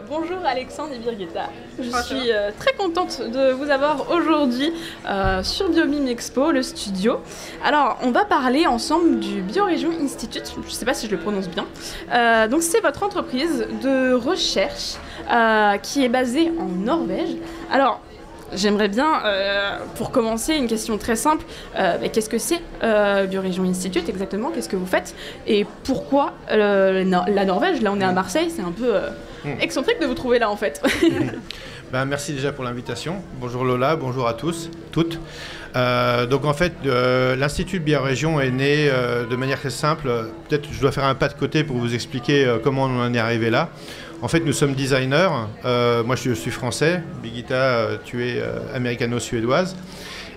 Bonjour Alexandre et Birgitta. Je suis très contente de vous avoir aujourd'hui sur Biomime Expo, le studio. Alors, on va parler ensemble du Biorégion Institute, je ne sais pas si je le prononce bien. Donc, c'est votre entreprise de recherche qui est basée en Norvège. Alors, j'aimerais bien, pour commencer, une question très simple. Qu'est-ce que c'est Biorégion Institute exactement? Qu'est-ce que vous faites? Et pourquoi la Norvège? Là, on est à Marseille, c'est un peu excentrique de vous trouver là, en fait. Merci déjà pour l'invitation. Bonjour Lola, bonjour à tous, toutes. Donc en fait, l'Institut de Biorégion est né de manière très simple. Peut-être je dois faire un pas de côté pour vous expliquer comment on en est arrivé là. En fait, nous sommes designers. Moi, je suis français. Birgitta, tu es américano-suédoise.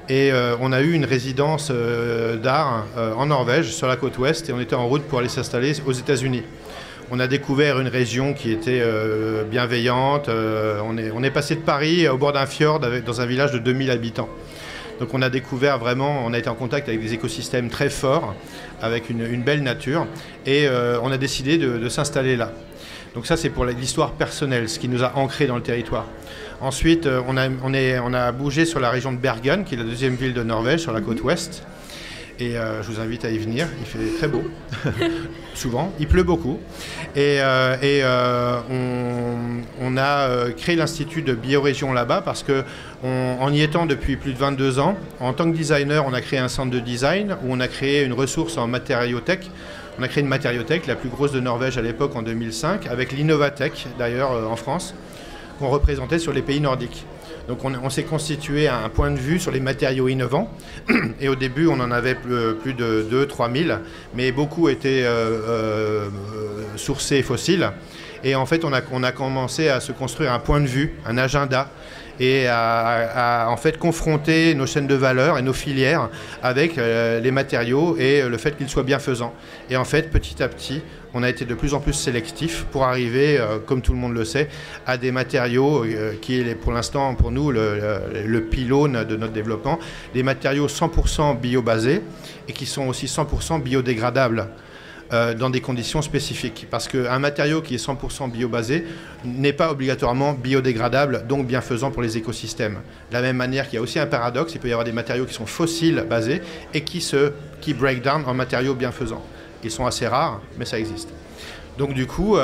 Et on a eu une résidence d'art en Norvège, sur la côte ouest, et on était en route pour aller s'installer aux États-Unis. On a découvert une région qui était bienveillante. On est passé de Paris au bord d'un fjord dans un village de 2000 habitants. Donc on a découvert vraiment, on a été en contact avec des écosystèmes très forts, avec une belle nature, et on a décidé de s'installer là. Donc ça, c'est pour l'histoire personnelle, ce qui nous a ancrés dans le territoire. Ensuite, on a bougé sur la région de Bergen, qui est la deuxième ville de Norvège, sur la côte ouest. Et je vous invite à y venir, il fait très beau, souvent, il pleut beaucoup. Et on a créé l'Institut de Biorégion là-bas parce qu'en y étant depuis plus de 22 ans, en tant que designer, on a créé un centre de design où on a créé une ressource en matériothèque. On a créé une matériothèque, la plus grosse de Norvège à l'époque en 2005, avec l'Innovatech d'ailleurs en France, qu'on représentait sur les pays nordiques. Donc on s'est constitué à un point de vue sur les matériaux innovants. Et au début, on en avait plus de 2-3 000, mais beaucoup étaient sourcés fossiles. Et en fait, on a commencé à se construire un point de vue, un agenda, et à en fait confronter nos chaînes de valeur et nos filières avec les matériaux et le fait qu'ils soient bienfaisants. Et en fait, petit à petit, on a été de plus en plus sélectif pour arriver, comme tout le monde le sait, à des matériaux qui est pour l'instant pour nous le pylône de notre développement, des matériaux 100% bio-basés et qui sont aussi 100% biodégradables. Dans des conditions spécifiques. Parce qu'un matériau qui est 100% bio-basé n'est pas obligatoirement biodégradable, donc bienfaisant pour les écosystèmes. De la même manière qu'il y a aussi un paradoxe, il peut y avoir des matériaux qui sont fossiles basés et qui break down en matériaux bienfaisants. Ils sont assez rares, mais ça existe. Donc du coup,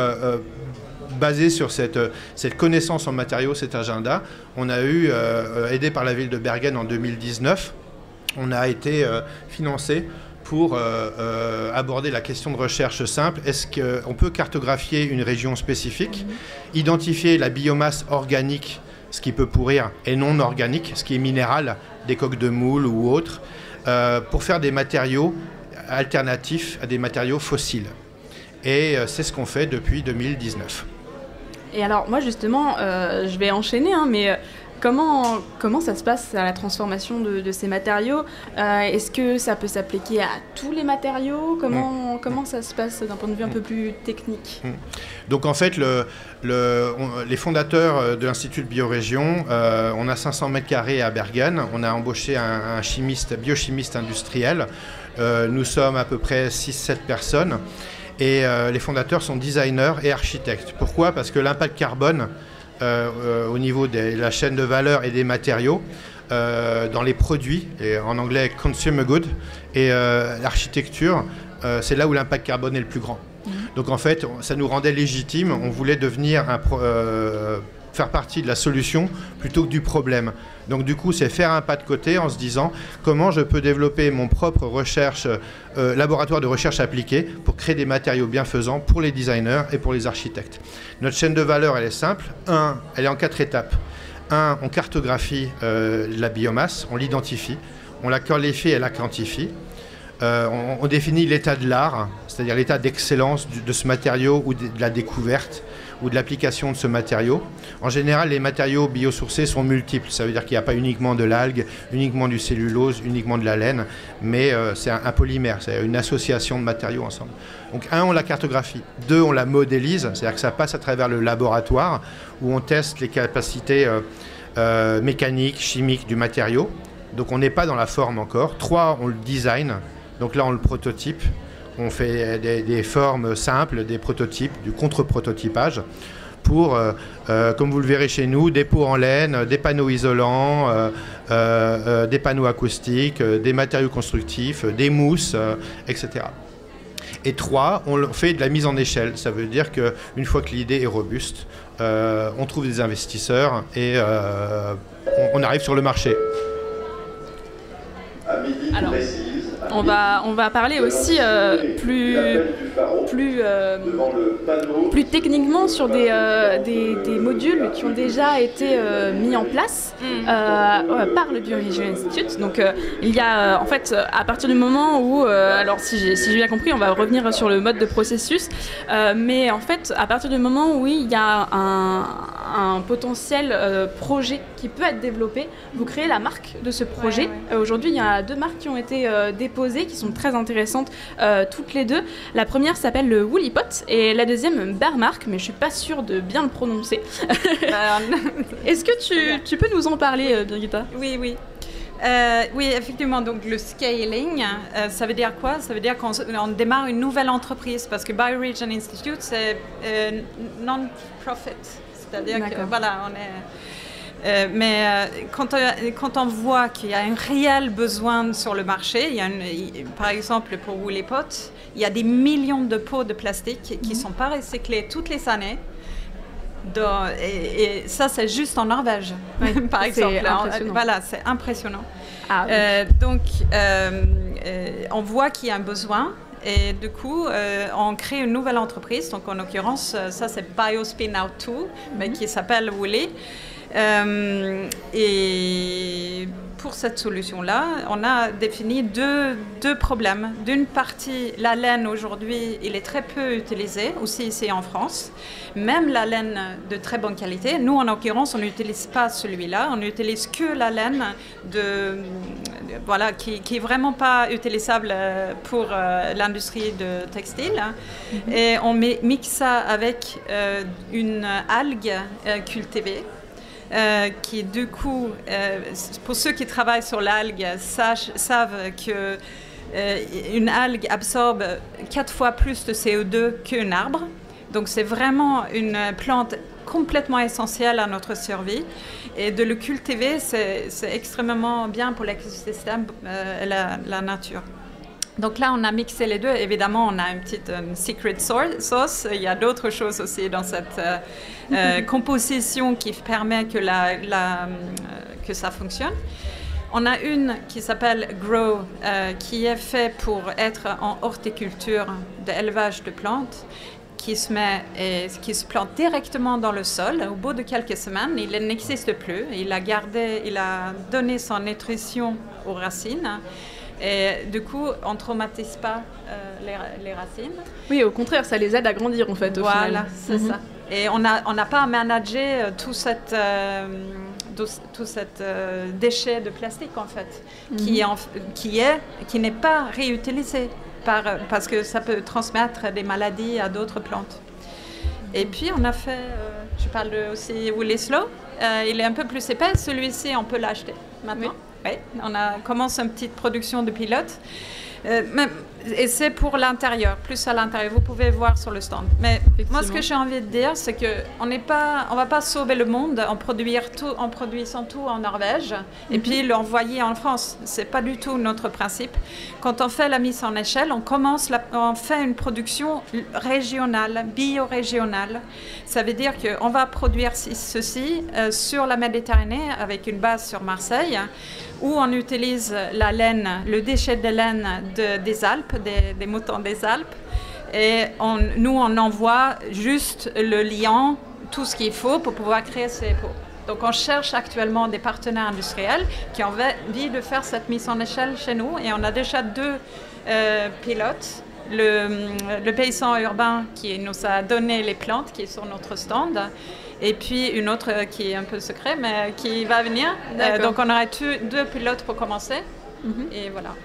basé sur cette connaissance en matériaux, cet agenda, on a eu, aidé par la ville de Bergen en 2019, on a été financé pour aborder la question de recherche simple. Est-ce qu'on peut cartographier une région spécifique, identifier la biomasse organique, ce qui peut pourrir, et non organique, ce qui est minéral, des coques de moules ou autres, pour faire des matériaux alternatifs à des matériaux fossiles. Et c'est ce qu'on fait depuis 2019. Et alors, moi justement, je vais enchaîner, mais comment ça se passe à la transformation de ces matériaux? Est-ce que ça peut s'appliquer à tous les matériaux? Comment ça se passe d'un point de vue un peu plus technique? Donc en fait, les fondateurs de l'Institut de Biorégion, on a 500 mètres carrés à Bergen, on a embauché un biochimiste industriel, nous sommes à peu près 6-7 personnes, et les fondateurs sont designers et architectes. Pourquoi? Parce que l'impact carbone, au niveau de la chaîne de valeur et des matériaux, dans les produits, et en anglais consumer good, et l'architecture, c'est là où l'impact carbone est le plus grand. Donc en fait, ça nous rendait légitime, on voulait devenir faire partie de la solution plutôt que du problème. Donc du coup, c'est faire un pas de côté en se disant comment je peux développer mon propre laboratoire de recherche appliquée pour créer des matériaux bienfaisants pour les designers et pour les architectes. Notre chaîne de valeur, elle est simple. Elle est en 4 étapes. On cartographie la biomasse, on l'identifie, on la qualifie et la quantifie. On définit l'état de l'art, c'est-à-dire l'état d'excellence de ce matériau ou de la découverte ou de l'application de ce matériau. En général, les matériaux biosourcés sont multiples. Ça veut dire qu'il n'y a pas uniquement de l'algue, uniquement du cellulose, uniquement de la laine, mais c'est un polymère, c'est une association de matériaux ensemble. Donc on la cartographie. 2, on la modélise, c'est-à-dire que ça passe à travers le laboratoire où on teste les capacités mécaniques, chimiques du matériau. Donc on n'est pas dans la forme encore. 3, on le design. Donc là, on le prototype. On fait des formes simples, des prototypes, du contre-prototypage. pour, comme vous le verrez chez nous, des pots en laine, des panneaux isolants, des panneaux acoustiques, des matériaux constructifs, des mousses, etc. Et 3, on fait de la mise en échelle. Ça veut dire qu'une fois que l'idée est robuste, on trouve des investisseurs et on arrive sur le marché. Alors, on va parler aussi plus techniquement sur des modules qui ont déjà été mis en place par le Bioregion Institute. Donc il y a en fait à partir du moment où, alors si j'ai bien compris, on va revenir sur le mode de processus, mais en fait à partir du moment où il y a un potentiel projet qui peut être développé, vous créez la marque de ce projet. Aujourd'hui, il y a 2 marques qui ont été déposées, qui sont très intéressantes toutes les 2. La première s'appelle le Woolly Pot et la deuxième Bearmark, mais je suis pas sûre de bien le prononcer. Est-ce que tu peux nous en parler, Birgitta? Oui. Oui, effectivement, donc le scaling, ça veut dire quoi? Ça veut dire qu'on démarre une nouvelle entreprise, parce que Bioregion Institute, c'est non-profit. C'est-à-dire que voilà, on est... mais quand on voit qu'il y a un réel besoin sur le marché, par exemple pour Woolly Pot, il y a des millions de pots de plastique qui ne sont pas recyclés toutes les années. Et ça, c'est juste en Norvège, par exemple. Voilà, c'est impressionnant. Donc, on voit qu'il y a un besoin. Et du coup, on crée une nouvelle entreprise. Donc, en l'occurrence, ça, c'est Biospin Out 2, mais qui s'appelle Woolly. Et pour cette solution-là, on a défini deux problèmes. D'une partie, la laine aujourd'hui, il est très peu utilisé, aussi ici en France. Même la laine de très bonne qualité. Nous, en l'occurrence, on n'utilise pas celui-là. On n'utilise que la laine qui est vraiment pas utilisable pour l'industrie de textile. Et on mixe ça avec une algue cultivée. Qui du coup, pour ceux qui travaillent sur l'algue, savent que une algue absorbe 4 fois plus de CO2 qu'un arbre. Donc c'est vraiment une plante complètement essentielle à notre survie. Et de le cultiver, c'est extrêmement bien pour l'écosystème et la nature. Donc là, on a mixé les deux. Évidemment, on a une petite secret sauce. Il y a d'autres choses aussi dans cette composition qui permet que ça fonctionne. On a une qui s'appelle Grow, qui est fait pour être en horticulture d'élevage de plantes, qui se plante directement dans le sol. Au bout de quelques semaines, il n'existe plus. Il a donné son nutrition aux racines. Et du coup, on ne traumatise pas les racines. Oui, au contraire, ça les aide à grandir en fait. Voilà, c'est ça. Et on n'a pas à manager tout cet déchet de plastique en fait, qui n'est pas réutilisé parce que ça peut transmettre des maladies à d'autres plantes. Et puis on a fait, je parle aussi Woolly Slow, il est un peu plus épais, celui-ci on peut l'acheter maintenant. Oui, on commence une petite production de pilote. Et c'est pour l'intérieur, plus à l'intérieur. Vous pouvez voir sur le stand. Mais moi, ce que j'ai envie de dire, c'est qu'on ne va pas sauver le monde en produisant tout en Norvège et puis l'envoyer en France. Ce n'est pas du tout notre principe. Quand on fait la mise en échelle, on fait une production régionale, bio-régionale. Ça veut dire qu'on va produire ceci sur la Méditerranée avec une base sur Marseille, où on utilise la laine, le déchet de laine des Alpes, des moutons des Alpes, et nous on envoie juste le liant, tout ce qu'il faut pour pouvoir créer ces pots. Donc on cherche actuellement des partenaires industriels qui ont envie de faire cette mise en échelle chez nous, et on a déjà 2 pilotes. Le paysan urbain qui nous a donné les plantes, qui est sur notre stand, et puis une autre qui est un peu secret, mais qui va venir. Donc on aurait 2 pilotes pour commencer, et voilà.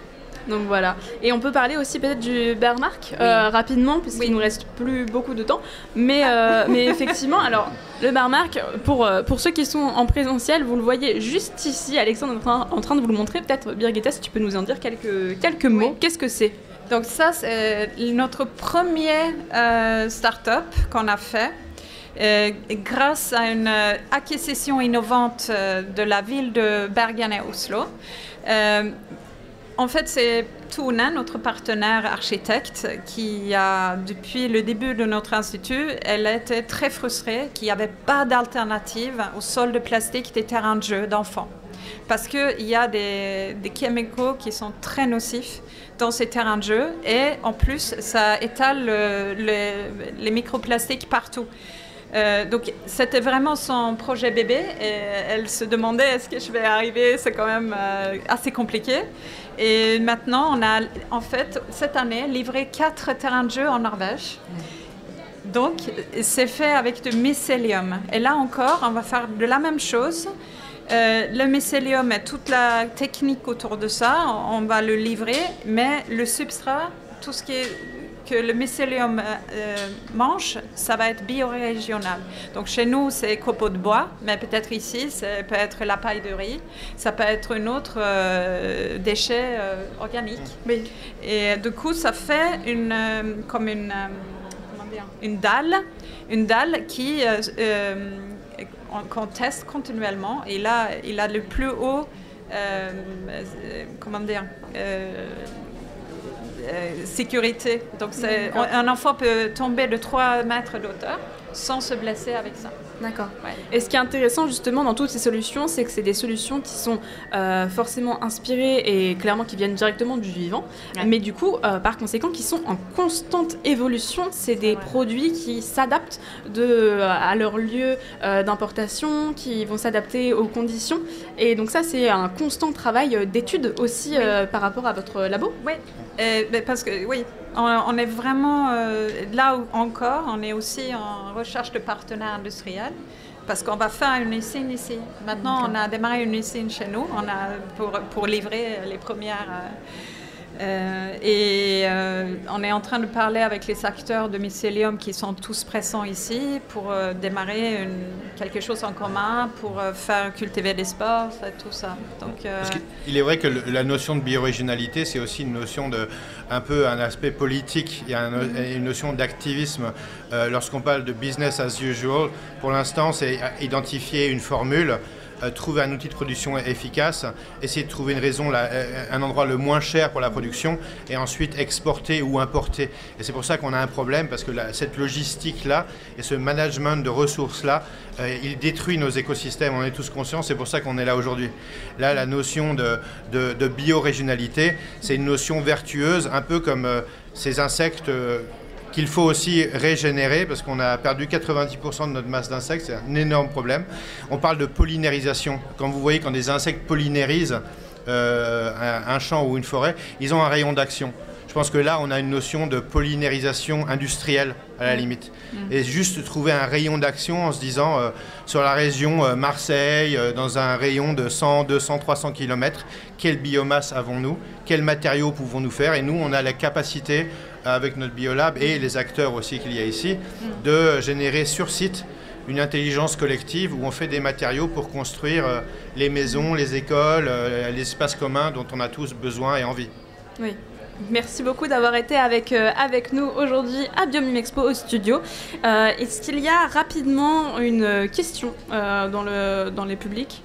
Donc voilà. Et on peut parler aussi peut-être du Bearmark rapidement, puisqu'il ne nous reste plus beaucoup de temps. Mais effectivement, alors le Bearmark, pour ceux qui sont en présentiel, vous le voyez juste ici. Alexandre est en train de vous le montrer. Peut-être, Birgitta, si tu peux nous en dire quelques mots. Qu'est-ce que c'est ? Donc ça, c'est notre premier start-up qu'on a fait. grâce à une acquisition innovante de la ville de Bergen et Oslo. En fait, c'est Tone, notre partenaire architecte, qui a, depuis le début de notre institut, elle était très frustrée qu'il n'y avait pas d'alternative au sol de plastique des terrains de jeu d'enfants. Parce qu'il y a des chimicaux qui sont très nocifs dans ces terrains de jeu et en plus, ça étale les microplastiques partout. Donc c'était vraiment son projet bébé et elle se demandait est-ce que je vais arriver, c'est quand même assez compliqué. Et maintenant on a en fait cette année livré 4 terrains de jeu en Norvège. Donc c'est fait avec du mycélium et là encore on va faire de la même chose. Le mycélium et toute la technique autour de ça, on va le livrer, mais le substrat, tout ce qui est que le mycélium mange, ça va être biorégional. Donc chez nous, c'est copeaux de bois, mais peut-être ici, ça peut être la paille de riz, ça peut être un autre déchet organique. Oui. Et du coup, ça fait comme une dalle qui qu'on teste continuellement. Et là, il a le plus haut, sécurité. Donc un enfant peut tomber de 3 mètres d'auteur sans se blesser avec ça. D'accord. Ouais. Et ce qui est intéressant justement dans toutes ces solutions, c'est que c'est des solutions qui sont forcément inspirées et clairement qui viennent directement du vivant, mais du coup, par conséquent, qui sont en constante évolution. C'est des produits qui s'adaptent à leur lieu d'importation, qui vont s'adapter aux conditions. Et donc ça, c'est un constant travail d'étude aussi par rapport à votre labo. Oui, parce que oui. On est vraiment, là où encore, on est aussi en recherche de partenaires industriels parce qu'on va faire une usine ici. Maintenant, on a démarré une usine chez nous pour livrer les premières... on est en train de parler avec les acteurs de mycélium qui sont tous présents ici pour démarrer quelque chose en commun, pour faire cultiver des sports, tout ça. Donc, Parce qu'il est vrai que la notion de bio-régionalité, c'est aussi une notion un peu un aspect politique, il y a une notion d'activisme. Lorsqu'on parle de business as usual, pour l'instant, c'est identifier une formule, trouver un outil de production efficace, essayer de trouver une raison, un endroit le moins cher pour la production et ensuite exporter ou importer. Et c'est pour ça qu'on a un problème parce que cette logistique-là et ce management de ressources-là, il détruit nos écosystèmes, on est tous conscients, c'est pour ça qu'on est là aujourd'hui. Là, la notion de bio-régionalité, c'est une notion vertueuse, un peu comme ces insectes qu'il faut aussi régénérer parce qu'on a perdu 90% de notre masse d'insectes, c'est un énorme problème. On parle de pollinérisation. Quand vous voyez quand des insectes pollinérisent un champ ou une forêt, ils ont un rayon d'action. Je pense que là, on a une notion de pollinérisation industrielle à la limite. Et juste trouver un rayon d'action en se disant sur la région Marseille, dans un rayon de 100, 200, 300 km, quelle biomasse avons-nous? Quels matériaux pouvons-nous faire? Et nous, on a la capacité avec notre biolab et les acteurs aussi qu'il y a ici, de générer sur site une intelligence collective où on fait des matériaux pour construire les maisons, les écoles, les espaces communs dont on a tous besoin et envie. Oui. Merci beaucoup d'avoir été avec nous aujourd'hui à Biomime Expo au studio. Est-ce qu'il y a rapidement une question dans les publics?